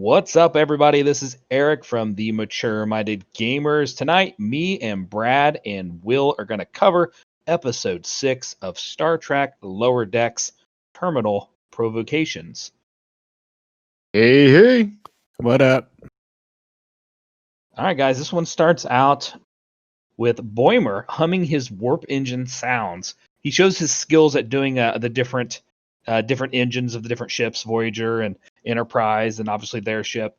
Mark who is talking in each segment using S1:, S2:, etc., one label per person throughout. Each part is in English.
S1: What's up, everybody? This is Eric from the Mature Minded Gamers. Tonight, me and Brad and Will are going to cover episode 6 of Star Trek Lower Decks Terminal Provocations.
S2: Hey, what up?
S1: All right, guys, this one starts out with Boimler humming his warp engine sounds. He shows his skills at doing the different engines of the different ships, Voyager and Enterprise, and obviously their ship.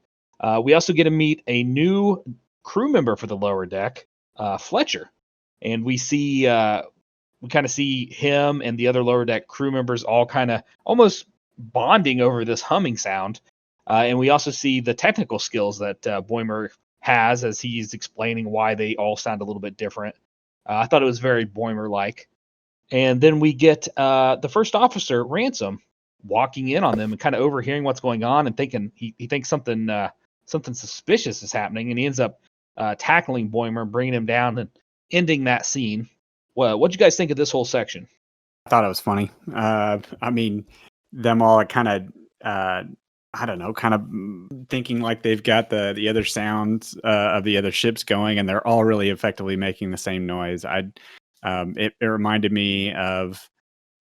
S1: We also get to meet a new crew member for the lower deck, Fletcher, and we kind of see him and the other lower deck crew members all kind of almost bonding over this humming sound. And we also see the technical skills that Boimler has as he's explaining why they all sound a little bit different. I thought it was very Boimler-like. And then we get the first officer, Ransom, walking in on them and kind of overhearing what's going on and thinking he thinks something suspicious is happening, and he ends up tackling Boimler, bringing him down, and ending that scene. Well, what'd you guys think of this whole section?
S2: I thought it was funny. Them all kind of, I don't know, kind of thinking like they've got the other sounds of the other ships going, and they're all really effectively making the same noise. It reminded me of,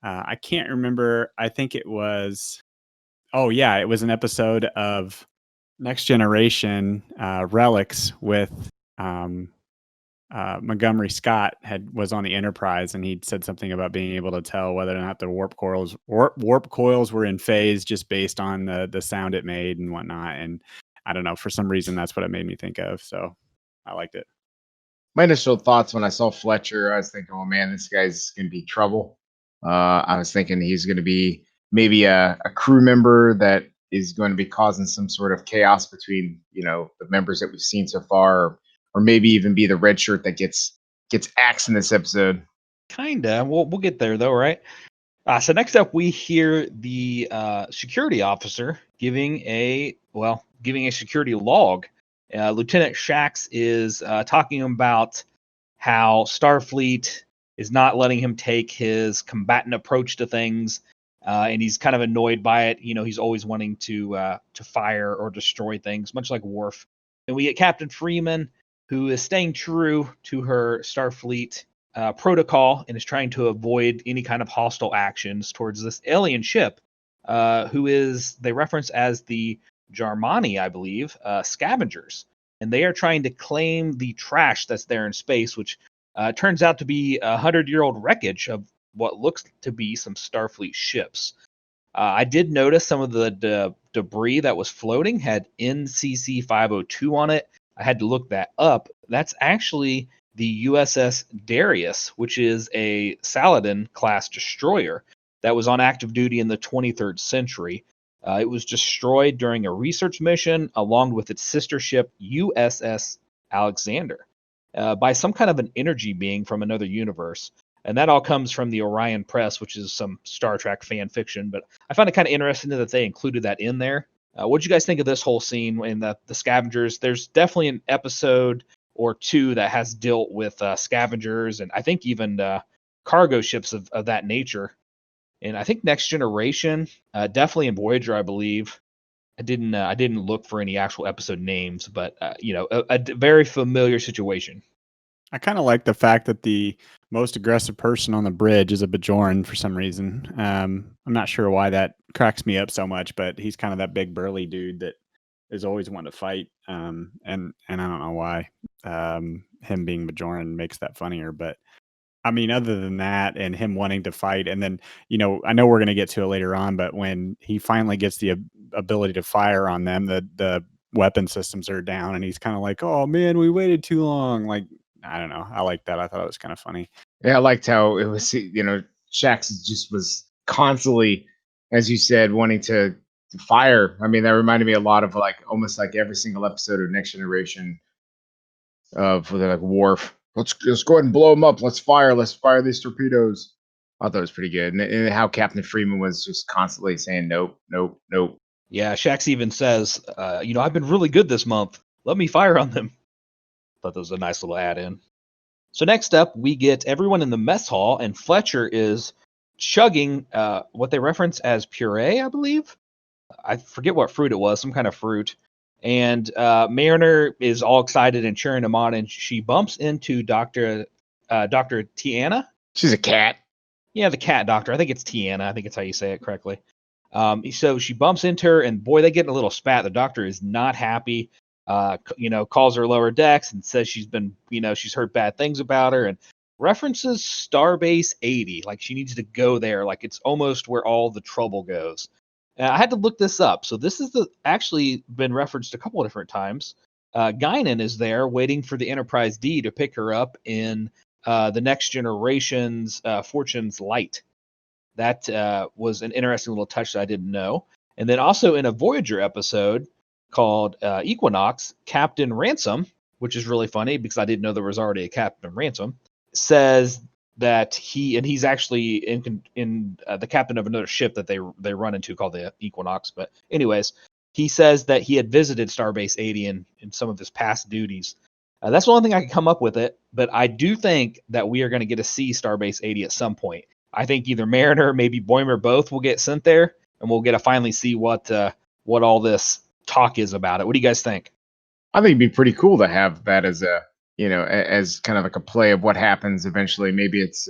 S2: I can't remember. I think it was, it was an episode of Next Generation Relics with Montgomery Scott was on the Enterprise, and he'd said something about being able to tell whether or not the warp coils were in phase just based on the sound it made and whatnot. And I don't know, for some reason that's what it made me think of. So I liked it.
S3: My initial thoughts when I saw Fletcher, I was thinking, oh man, this guy's going to be trouble. I was thinking he's going to be maybe a crew member that is going to be causing some sort of chaos between, the members that we've seen so far, or maybe even be the red shirt that gets axed in this episode.
S1: Kinda. We'll get there though, right? So next up, we hear the security officer giving a security log. Lieutenant Shax is talking about how Starfleet is not letting him take his combatant approach to things, and he's kind of annoyed by it. He's always wanting to fire or destroy things, much like Worf. And we get Captain Freeman, who is staying true to her Starfleet protocol and is trying to avoid any kind of hostile actions towards this alien ship, who they reference as the Jarmani, I believe, scavengers. And they are trying to claim the trash that's there in space, which turns out to be 100-year-old wreckage of what looks to be some Starfleet ships. I did notice some of the debris that was floating had NCC 502 on it. I had to look that up. That's actually the USS Darius, which is a Saladin-class destroyer that was on active duty in the 23rd century. It was destroyed during a research mission along with its sister ship USS Alexander by some kind of an energy being from another universe. And that all comes from the Orion Press, which is some Star Trek fan fiction. But I found it kind of interesting that they included that in there. What did you guys think of this whole scene in the scavengers? There's definitely an episode or two that has dealt with scavengers, and I think even cargo ships of that nature. And I think Next Generation, definitely in Voyager, I believe. I didn't look for any actual episode names, but a very familiar situation.
S2: I kind of like the fact that the most aggressive person on the bridge is a Bajoran for some reason. I'm not sure why that cracks me up so much, but he's kind of that big burly dude that is always wanting to fight. And I don't know why him being Bajoran makes that funnier, but I mean, other than that and him wanting to fight, and then, I know we're going to get to it later on, but when he finally gets the ability to fire on them, the weapon systems are down, and he's kind of like, oh man, we waited too long. Like, I don't know. I like that. I thought it was kind of funny.
S3: Yeah, I liked how it was, Shax just was constantly, as you said, wanting to fire. I mean, that reminded me a lot of almost like every single episode of Next Generation of Worf. Let's go ahead and blow them up. Let's fire these torpedoes. I thought it was pretty good. And how Captain Freeman was just constantly saying, nope, nope, nope.
S1: Yeah, Shax even says, I've been really good this month. Let me fire on them. Thought that was a nice little add-in. So next up, we get everyone in the mess hall, and Fletcher is chugging what they reference as puree, I believe. I forget what fruit it was, some kind of fruit. And Mariner is all excited and cheering him on, and she bumps into Dr. Tiana.
S3: She's a cat.
S1: Yeah, the cat doctor. I think it's Tiana. I think it's how you say it correctly. So she bumps into her, and boy, they get in a little spat. The doctor is not happy. Calls her lower decks and says she's been, she's heard bad things about her, and references Starbase 80, like she needs to go there, like it's almost where all the trouble goes. I had to look this up. So this is actually been referenced a couple of different times. Guinan is there waiting for the Enterprise D to pick her up in the Next Generation's Fortune's Light. That was an interesting little touch that I didn't know. And then also in a Voyager episode called Equinox, Captain Ransom, which is really funny because I didn't know there was already a Captain Ransom, says that he's actually in the captain of another ship that they run into called the Equinox. But anyways, he says that he had visited Starbase 80 in some of his past duties. That's the only thing I can come up with it, but I do think that we are going to get to see Starbase 80 at some point. I think either Mariner, maybe Boimler, both will get sent there, and we'll get to finally see what all this talk is about it. What do you guys think?
S3: I think it'd be pretty cool to have that as as kind of like a play of what happens eventually. Maybe it's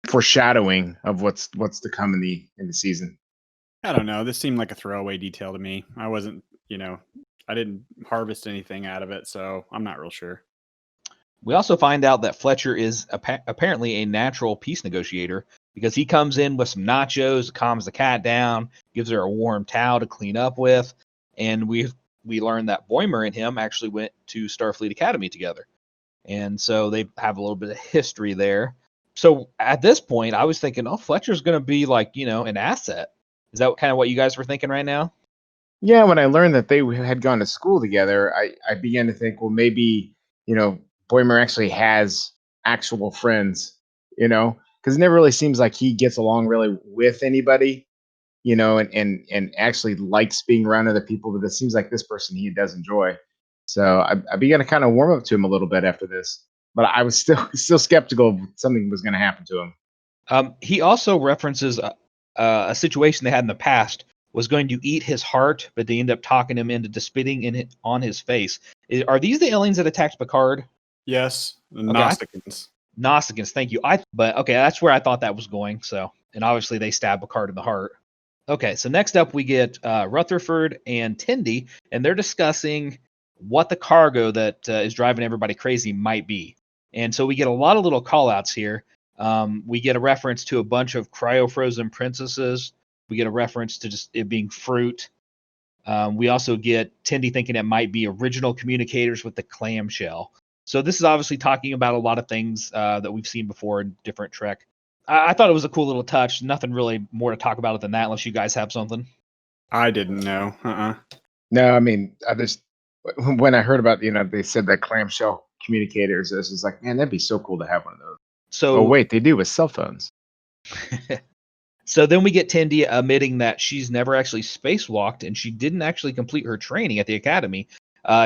S3: foreshadowing of what's to come in the season.
S2: I don't know. This seemed like a throwaway detail to me. I wasn't, I didn't harvest anything out of it, so I'm not real sure.
S1: We also find out that Fletcher is apparently a natural peace negotiator because he comes in with some nachos, calms the cat down, gives her a warm towel to clean up with, and we learn that Boimler and him actually went to Starfleet Academy together. And so they have a little bit of history there. So at this point, I was thinking, Fletcher's going to be like, an asset. Is that kind of what you guys were thinking right now?
S3: Yeah, when I learned that they had gone to school together, I began to think, well, maybe, Boimler actually has actual friends, because it never really seems like he gets along really with anybody, and actually likes being around other people. But it seems like this person he does enjoy. So I began to kind of warm up to him a little bit after this, but I was still skeptical of something was going to happen to him.
S1: He also references a situation they had in the past was going to eat his heart, but they end up talking him into spitting on his face. Are these the aliens that attacked Picard?
S2: Yes, the
S1: Okay,
S2: Gnosticans.
S1: Gnosticans, thank you. But okay, that's where I thought that was going. So, and obviously they stab Picard in the heart. Okay, so next up we get Rutherford and Tendi, and they're discussing what the cargo that is driving everybody crazy might be. And so we get a lot of little call-outs here. We get a reference to a bunch of cryo-frozen princesses. We get a reference to just it being fruit. We also get Tendi thinking it might be original communicators with the clamshell. So this is obviously talking about a lot of things that we've seen before in different Trek. I thought it was a cool little touch. Nothing really more to talk about it than that, unless you guys have something.
S2: I didn't know.
S3: No, I mean, when I heard about, they said that clamshell communicators, I was just like, man, that'd be so cool to have one of those.
S1: So,
S3: wait, they do with cell phones.
S1: So then we get Tendi admitting that she's never actually spacewalked and she didn't actually complete her training at the academy.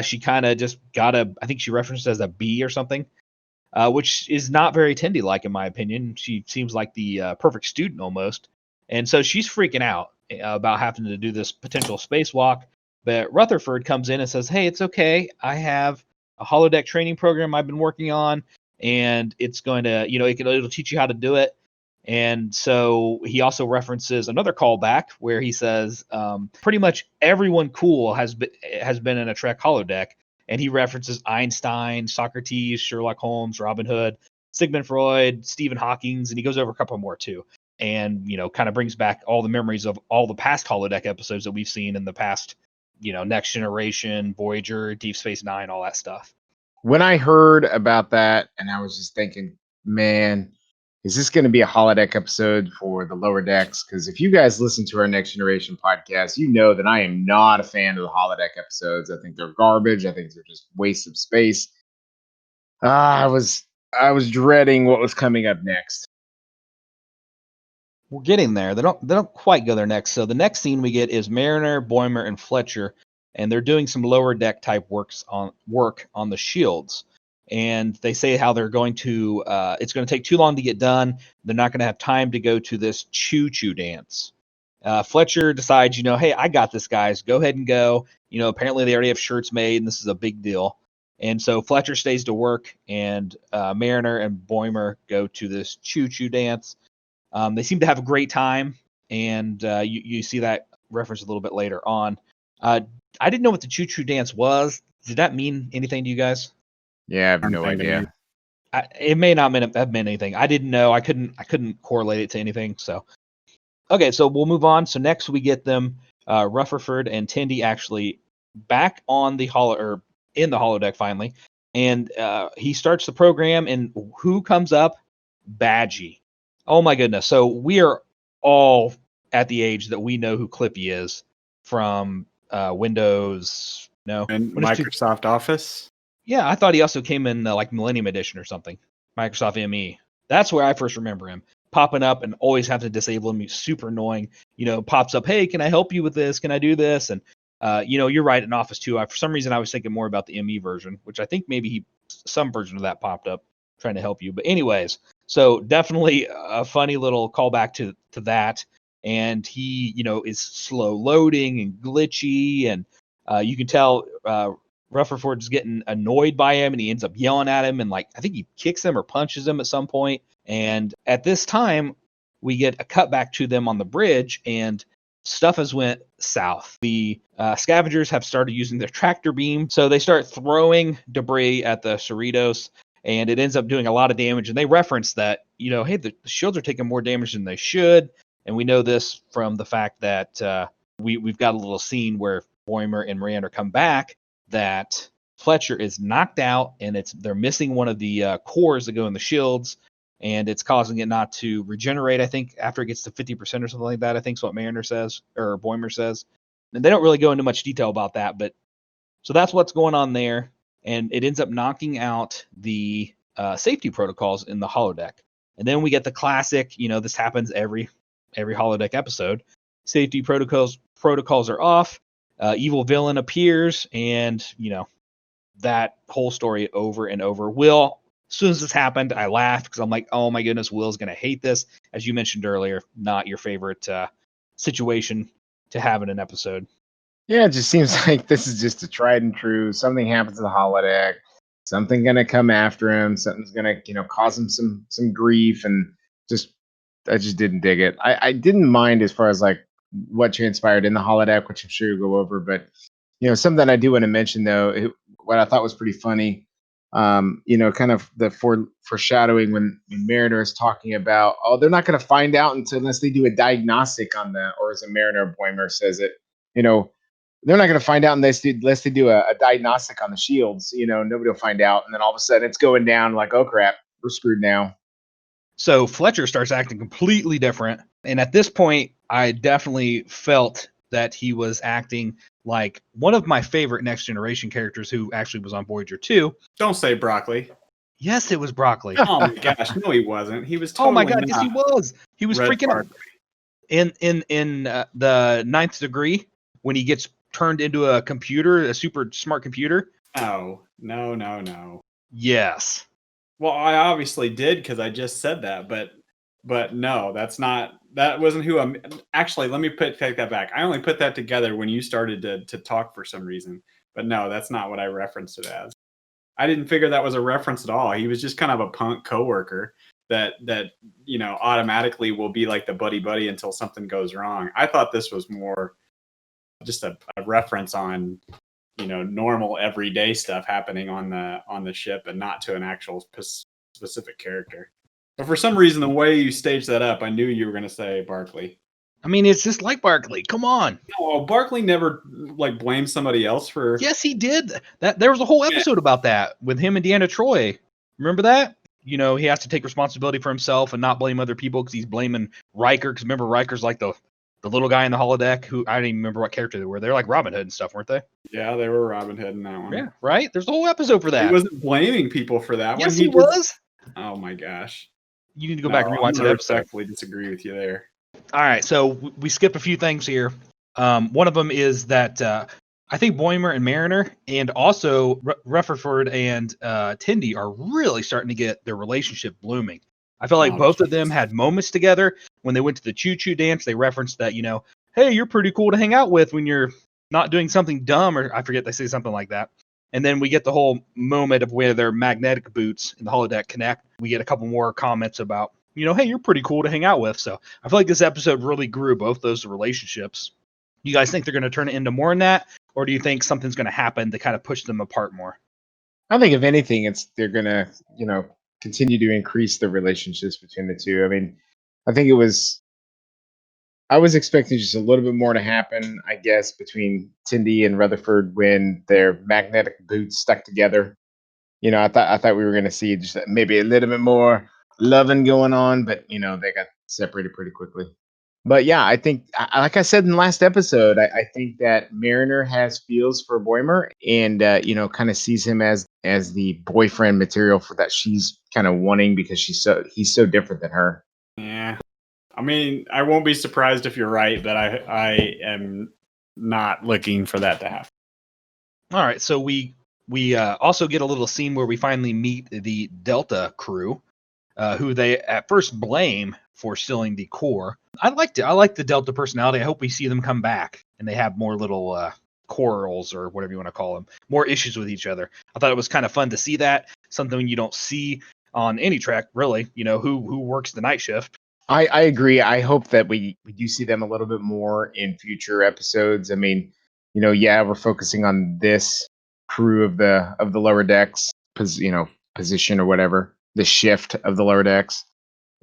S1: She kind of just got I think she referenced it as a B or something, which is not very Tendi-like in my opinion. She seems like the perfect student almost. And so she's freaking out about having to do this potential spacewalk. But Rutherford comes in and says, hey, it's okay. I have a holodeck training program I've been working on, and it's going to, it'll teach you how to do it. And so he also references another callback where he says, pretty much everyone cool has been in a Trek holodeck. And he references Einstein, Socrates, Sherlock Holmes, Robin Hood, Sigmund Freud, Stephen Hawking, and he goes over a couple more too. And, kind of brings back all the memories of all the past holodeck episodes that we've seen in the past, Next Generation, Voyager, Deep Space Nine, all that stuff.
S3: When I heard about that, and I was just thinking, man, is this going to be a holodeck episode for the lower decks? Because if you guys listen to our Next Generation podcast, you know that I am not a fan of the holodeck episodes. I think they're garbage. I think they're just waste of space. I was dreading what was coming up next.
S1: We're getting there. They don't quite go there next. So the next scene we get is Mariner, Boimler, and Fletcher, and they're doing some lower deck type work on the shields. And they say how they're going to, it's going to take too long to get done. They're not going to have time to go to this choo-choo dance. Fletcher decides, hey, I got this, guys. Go ahead and go. Apparently they already have shirts made, and this is a big deal. And so Fletcher stays to work, and Mariner and Boimer go to this choo-choo dance. They seem to have a great time, and you see that reference a little bit later on. I didn't know what the choo-choo dance was. Did that mean anything to you guys?
S3: Yeah, I have no idea.
S1: It may not have meant anything. I didn't know. I couldn't correlate it to anything. So, okay, so we'll move on. So next we get them, Rutherford and Tendi actually back on the in the holodeck finally, and he starts the program. And who comes up? Badgie. Oh my goodness! So we are all at the age that we know who Clippy is from Windows. No,
S2: And Microsoft Office.
S1: Yeah, I thought he also came in like Millennium Edition or something. Microsoft ME. That's where I first remember him popping up and always have to disable him. He's super annoying. Pops up, hey, can I help you with this? Can I do this? And you're right, in Office 2. For some reason, I was thinking more about the ME version, which I think maybe some version of that popped up trying to help you. But anyways, so definitely a funny little callback to that. And he, is slow loading and glitchy, and you can tell Rutherford's getting annoyed by him, and he ends up yelling at him, and I think he kicks him or punches him at some point. And at this time, we get a cutback to them on the bridge, and stuff has went south. The scavengers have started using their tractor beam, so they start throwing debris at the Cerritos, and it ends up doing a lot of damage. And they reference that, hey, the shields are taking more damage than they should, and we know this from the fact that we've got a little scene where Boimer and Miranda come back, that Fletcher is knocked out, and they're missing one of the cores that go in the shields, and it's causing it not to regenerate, I think, after it gets to 50% or something like that, I think is what Mariner says, or Boimer says. And they don't really go into much detail about that, but so that's what's going on there, and it ends up knocking out the safety protocols in the holodeck. And then we get the classic, this happens every holodeck episode. Safety protocols are off. Evil villain appears, and that whole story over and over. Will, as soon as this happened, I laughed because I'm like, oh my goodness, Will's gonna hate this. As you mentioned earlier, not your favorite situation to have in an episode.
S3: Yeah, it just seems like this is just a tried and true. Something happens to the holodeck. Something gonna come after him. Something's gonna cause him some grief, and I just didn't dig it. I didn't mind as far as what transpired in the holodeck, which I'm sure you'll go over. But something I do want to mention though, what I thought was pretty funny, kind of the foreshadowing when Mariner is talking about, oh, they're not going to find out unless they do a diagnostic on or as a Mariner, Boimer says it, they're not going to find out unless they do a diagnostic on the shields. Nobody will find out, and then all of a sudden it's going down like, oh crap, we're screwed now.
S1: So Fletcher starts acting completely different. And at this point, I definitely felt that he was acting like one of my favorite Next Generation characters who actually was on Voyager 2.
S2: Don't say Broccoli.
S1: Yes, it was Broccoli.
S2: Oh my gosh, no, he wasn't. He was totally.
S1: Oh my god, yes, he was. He was
S2: Red
S1: freaking
S2: Broccoli.
S1: in the Ninth Degree when he gets turned into a computer, a super smart computer.
S2: No.
S1: Yes.
S2: Well, I obviously did because I just said that, but no, that wasn't who I'm. Actually, let me take that back. I only put that together when you started to talk for some reason. But no, that's not what I referenced it as. I didn't figure that was a reference at all. He was just kind of a punk coworker that automatically will be like the buddy until something goes wrong. I thought this was more just a reference on normal everyday stuff happening on the ship, and not to an actual specific character. But for some reason, the way you staged that up, I knew you were going to say Barclay.
S1: I mean, it's just like Barclay. Come on.
S2: No, Barclay never blamed somebody else for.
S1: Yes, he did. That there was a whole episode about that with him and Deanna Troi. Remember that? He has to take responsibility for himself and not blame other people because he's blaming Riker. Because remember, Riker's like the little guy in the holodeck who I don't even remember what character they were. They're like Robin Hood and stuff, weren't they?
S2: Yeah, they were Robin Hood in that one.
S1: Yeah, right? There's a whole episode for that.
S2: He wasn't blaming people for that one.
S1: Yes, he was.
S2: Oh my gosh.
S1: You need to go back and rewind to
S2: that episode.
S1: episode.
S2: I respectfully disagree with you there.
S1: All right, so we skipped a few things here. One of them is that I think Boimer and Mariner and also Rutherford and Tendi are really starting to get their relationship blooming. I feel like both of them had moments together, when they went to the choo-choo dance, they referenced that, hey, you're pretty cool to hang out with when you're not doing something dumb, or I forget, they say something like that. And then we get the whole moment of where their magnetic boots in the holodeck connect. We get a couple more comments about, hey, you're pretty cool to hang out with. So I feel like this episode really grew both those relationships. You guys think they're going to turn it into more than that? Or do you think something's going to happen to kind of push them apart more?
S3: I think if anything, they're gonna, continue to increase the relationships between the two. I mean, I think I was expecting just a little bit more to happen, I guess, between Tindy and Rutherford when their magnetic boots stuck together. I thought we were gonna see just maybe a little bit more loving going on, but they got separated pretty quickly. But yeah, I think, like I said in the last episode, I think that Mariner has feels for Boimer, and kind of sees him as the boyfriend material for that she's kind of wanting, because he's so different than her.
S2: Yeah. I mean, I won't be surprised if you're right, but I am not looking for that to happen.
S1: All right, so we also get a little scene where we finally meet the Delta crew, who they at first blame for stealing the core. I like the Delta personality. I hope we see them come back and they have more little quarrels, or whatever you want to call them, more issues with each other. I thought it was kind of fun to see that, something you don't see on any track, really. Who works the night shift.
S3: I agree. I hope that we do see them a little bit more in future episodes. I mean, yeah, we're focusing on this crew of the lower decks, position or whatever, the shift of the lower decks.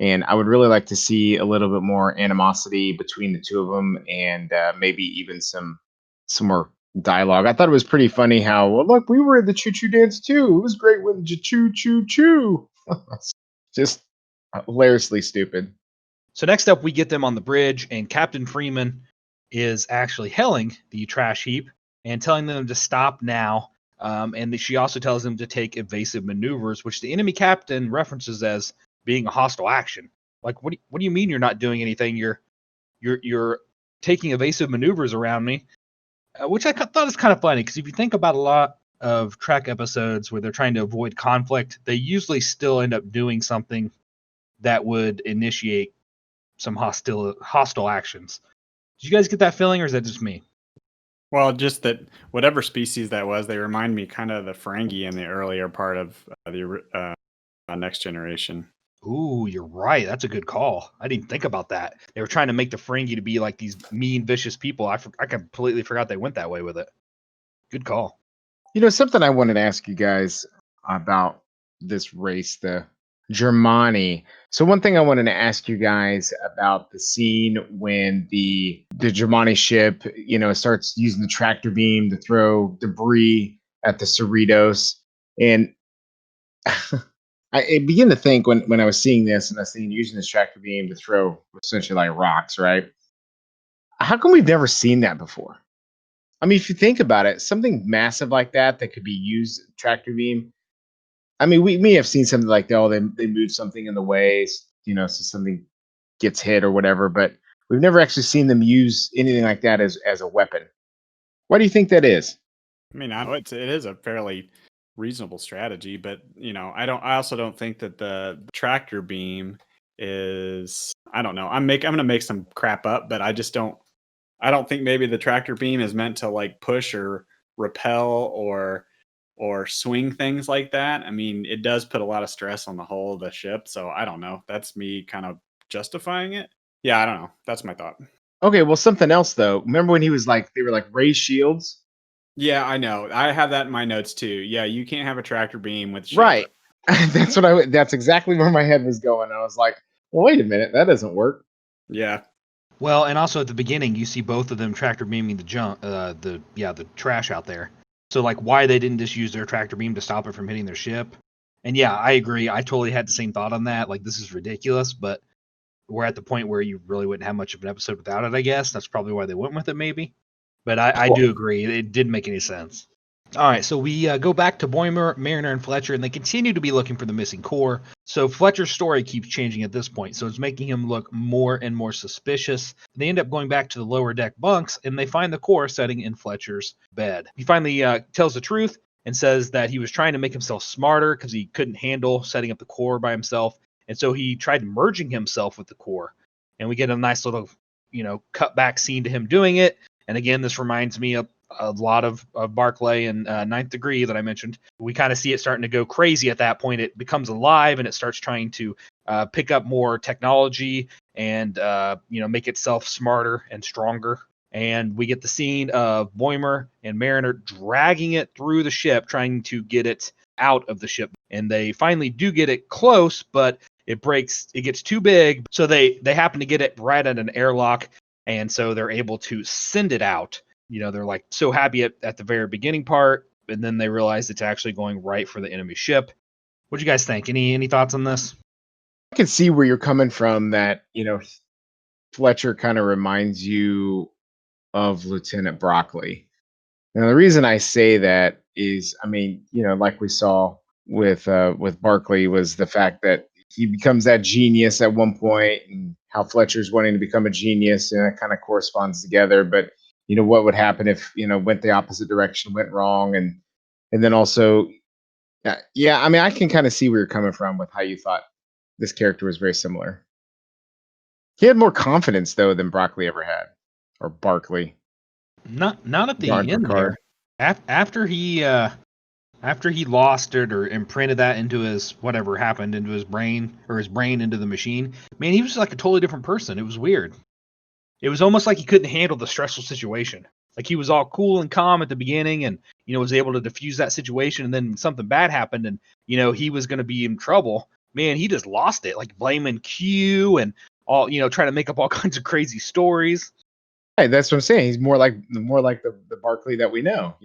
S3: And I would really like to see a little bit more animosity between the two of them, and maybe even some more dialogue. I thought it was pretty funny how, well, look, we were at the choo choo dance too. It was great when choo choo choo. Just hilariously stupid.
S1: So next up, we get them on the bridge, and Captain Freeman is actually hailing the trash heap and telling them to stop now. And she also tells them to take evasive maneuvers, which the enemy captain references as being a hostile action. Like, what do you mean you're not doing anything? You're taking evasive maneuvers around me, which I thought is kind of funny, because if you think about a lot of Trek episodes where they're trying to avoid conflict, they usually still end up doing something that would initiate some hostile actions. Did you guys get that feeling, or is that just me?
S2: Well, just that whatever species that was, they remind me kind of the Ferengi in the earlier part of the Next Generation.
S1: Ooh, you're right. That's a good call. I didn't think about that. They were trying to make the Ferengi to be like these mean, vicious people. I completely forgot they went that way with it. Good call.
S3: Something I wanted to ask you guys about this race, the Germani. So one thing I wanted to ask you guys about the scene when the Germani ship, starts using the tractor beam to throw debris at the Cerritos. And I begin to think when I was seeing this, and I seen using this tractor beam to throw essentially like rocks, right? How come we've never seen that before? I mean, if you think about it, something massive like that could be used tractor beam. I mean, we may have seen something like that. Oh, they move something in the way, so something gets hit or whatever. But we've never actually seen them use anything like that as a weapon. Why do you think that is?
S2: I mean, I know it is a fairly reasonable strategy, but I also don't think that the tractor beam is. I don't know. I'm gonna make some crap up, but I just don't. I don't think maybe the tractor beam is meant to like push or repel or swing things like that. I mean, it does put a lot of stress on the hull of the ship. So I don't know. That's me kind of justifying it. Yeah, I don't know. That's my thought.
S3: Okay, well, something else though. Remember when he was like, they were like raised shields?
S2: Yeah, I know. I have that in my notes too. Yeah, you can't have a tractor beam with shield.
S3: Right. That's exactly where my head was going. I was like, well, wait a minute, that doesn't work.
S2: Yeah.
S1: Well, and also at the beginning, you see both of them tractor beaming the trash out there. So like, why they didn't just use their tractor beam to stop it from hitting their ship? And yeah, I agree. I totally had the same thought on that. Like, this is ridiculous, but we're at the point where you really wouldn't have much of an episode without it, I guess. That's probably why they went with it, maybe. But I do agree. It didn't make any sense. All right, so we go back to Boimer, Mariner, and Fletcher, and they continue to be looking for the missing core. So Fletcher's story keeps changing at this point, so it's making him look more and more suspicious. They end up going back to the lower deck bunks, and they find the core sitting in Fletcher's bed. He finally tells the truth and says that he was trying to make himself smarter because he couldn't handle setting up the core by himself, and so he tried merging himself with the core. and we get a nice little, cut back scene to him doing it. And again, this reminds me of a lot of Barclay and Ninth Degree that I mentioned. We kind of see it starting to go crazy at that point. It becomes alive and it starts trying to pick up more technology and make itself smarter and stronger. And we get the scene of Boimler and Mariner dragging it through the ship, trying to get it out of the ship. And they finally do get it close, but it breaks. It gets too big. So they happen to get it right at an airlock. And so they're able to send it out. They're like so happy at the very beginning part. And then they realize it's actually going right for the enemy ship. What do you guys think? Any thoughts on this?
S3: I can see where you're coming from, that, Fletcher kind of reminds you of Lieutenant Broccoli. Now, the reason I say that is, like we saw with Barclay, was the fact that he becomes that genius at one point, and how Fletcher's wanting to become a genius, and it kind of corresponds together. But what would happen if went the opposite direction, went wrong, and then also, I can kind of see where you're coming from with how you thought this character was very similar. He had more confidence though than Broccoli ever had, or Barclay.
S1: Not at the
S3: Jean
S1: end
S3: Picard.
S1: there. After he lost it or imprinted that into his whatever happened into his brain, or his brain into the machine, man, he was like a totally different person. It was weird. It was almost like he couldn't handle the stressful situation. Like he was all cool and calm at the beginning, and was able to diffuse that situation, and then something bad happened, and he was going to be in trouble. Man, he just lost it, like blaming Q and all, trying to make up all kinds of crazy stories.
S3: Right, that's what I'm saying. He's more like the Barclay that we know.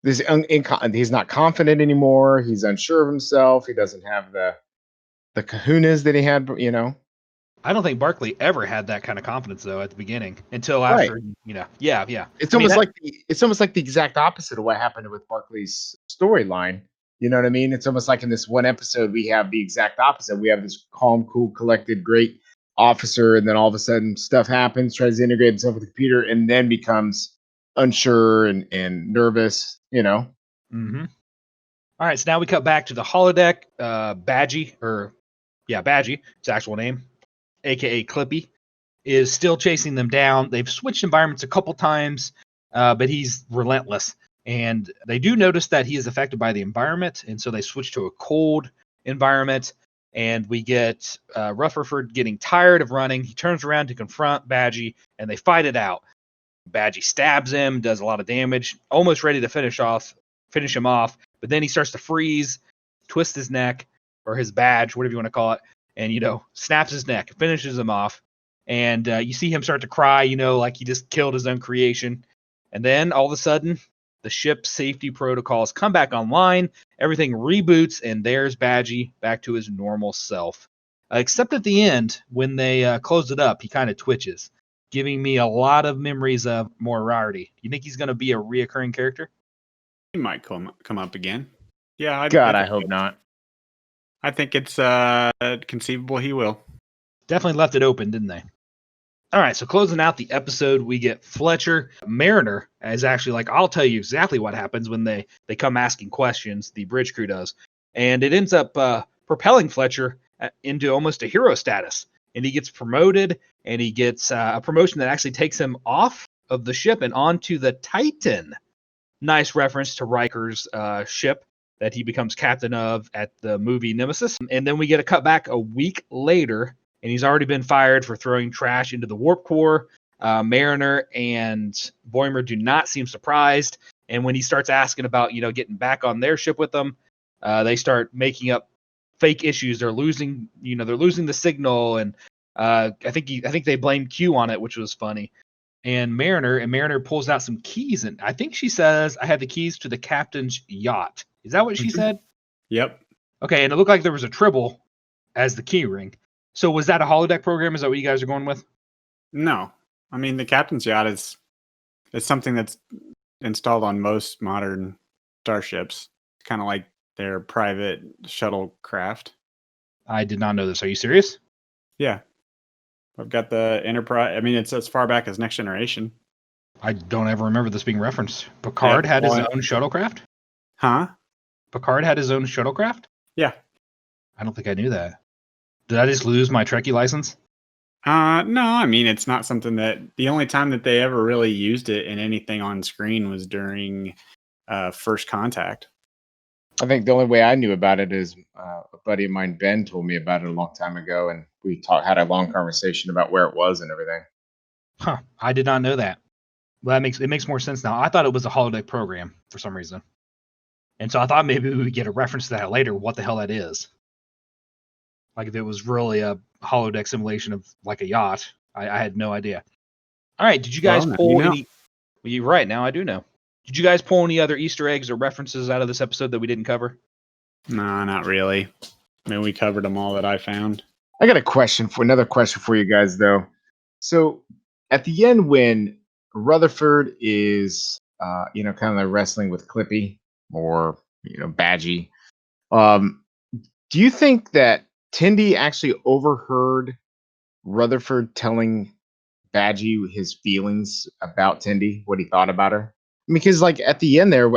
S3: He's not confident anymore. He's unsure of himself. He doesn't have the kahunas that he had.
S1: I don't think Barclay ever had that kind of confidence though at the beginning until
S3: Right.
S1: after, yeah.
S3: It's almost like the exact opposite of what happened with Barclay's storyline. You know what I mean? It's almost like in this one episode we have the exact opposite. We have this calm, cool, collected, great officer, and then all of a sudden stuff happens, tries to integrate himself with the computer, and then becomes unsure and nervous.
S1: Mm-hmm. All right, so now we cut back to the holodeck. Badgie, it's the actual name, aka Clippy, is still chasing them down. They've switched environments a couple times, but he's relentless. And they do notice that he is affected by the environment, and so they switch to a cold environment. And we get Rutherford getting tired of running. He turns around to confront Badgie, and they fight it out. Badgie stabs him, does a lot of damage, almost ready to finish him off. But then he starts to freeze, twist his neck, or his badge, whatever you want to call it, and snaps his neck, finishes him off. And you see him start to cry, like he just killed his own creation. And then all of a sudden, the ship's safety protocols come back online, everything reboots, and there's Badgie back to his normal self. Except at the end, when they close it up, he kind of twitches, giving me a lot of memories of Moriarty. You think he's going to be a reoccurring character?
S2: He might come up again. Yeah,
S3: I hope not.
S2: I think it's conceivable he will.
S1: Definitely left it open, didn't they? All right, so closing out the episode, we get Fletcher. Mariner is actually like, I'll tell you exactly what happens when they come asking questions, the bridge crew does. And it ends up propelling Fletcher into almost a hero status. And he gets promoted, and he gets a promotion that actually takes him off of the ship and onto the Titan. Nice reference to Riker's ship that he becomes captain of at the movie Nemesis. And then we get a cut back a week later, and he's already been fired for throwing trash into the warp core. Mariner and Boimler do not seem surprised. And when he starts asking about, getting back on their ship with them, they start making up fake issues. They're losing the signal. And I think they blame Q on it, which was funny. And Mariner pulls out some keys. And I think she says, I had the keys to the captain's yacht. Is that what she said?
S2: Yep.
S1: Okay. And it looked like there was a Tribble as the key ring. So was that a holodeck program? Is that what you guys are going with?
S2: No. I mean, the captain's yacht is something that's installed on most modern starships. It's kind of like their private shuttlecraft.
S1: I did not know this. Are you serious?
S2: Yeah. I've got the Enterprise. I mean, it's as far back as Next Generation.
S1: I don't ever remember this being referenced. Picard had his own shuttlecraft?
S2: Huh?
S1: Picard had his own shuttlecraft?
S2: Yeah.
S1: I don't think I knew that. Did I just lose my Trekkie license?
S2: No, I mean, it's not something that the only time that they ever really used it in anything on screen was during First Contact.
S3: I think the only way I knew about it is a buddy of mine, Ben, told me about it a long time ago, and we had a long conversation about where it was and everything.
S1: Huh. I did not know that. Well, it makes more sense now. I thought it was a holodeck program for some reason. And so I thought maybe we would get a reference to that later, what the hell that is. Like if it was really a holodeck simulation of like a yacht. I had no idea. All right, did you guys
S2: Well, now
S1: pull
S2: you know.
S1: any? Well, you're right. Now I do know. Did you guys pull any other Easter eggs or references out of this episode that we didn't cover?
S2: No, not really. I mean, we covered them all that I found.
S3: I got another question for you guys though. So at the end, when Rutherford is, kind of wrestling with Clippy or Badgie, do you think that Tindy actually overheard Rutherford telling Badgie his feelings about Tindy, what he thought about her? Because like at the end there,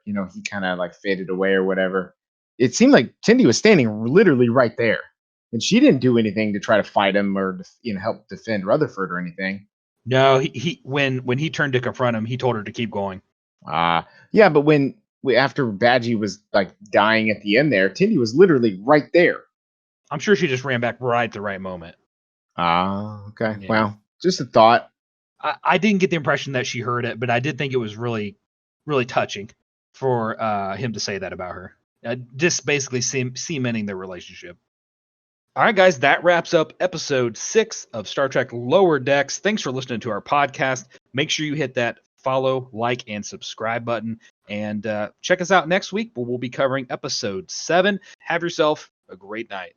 S3: he kind of like faded away or whatever. It seemed like Tindy was standing literally right there, and she didn't do anything to try to fight him or help defend Rutherford or anything.
S1: No, he when he turned to confront him, he told her to keep going.
S3: Yeah, but after Badgie was like dying at the end there, Tindy was literally right there.
S1: I'm sure she just ran back right at the right moment.
S3: Okay.
S1: Yeah.
S3: Well, just a thought.
S1: I didn't get the impression that she heard it, but I did think it was really, really touching for him to say that about her. Just basically cementing their relationship. All right, guys, that wraps up episode 6 of Star Trek Lower Decks. Thanks for listening to our podcast. Make sure you hit that follow, like, and subscribe button. And check us out next week where we'll be covering episode 7. Have yourself a great night.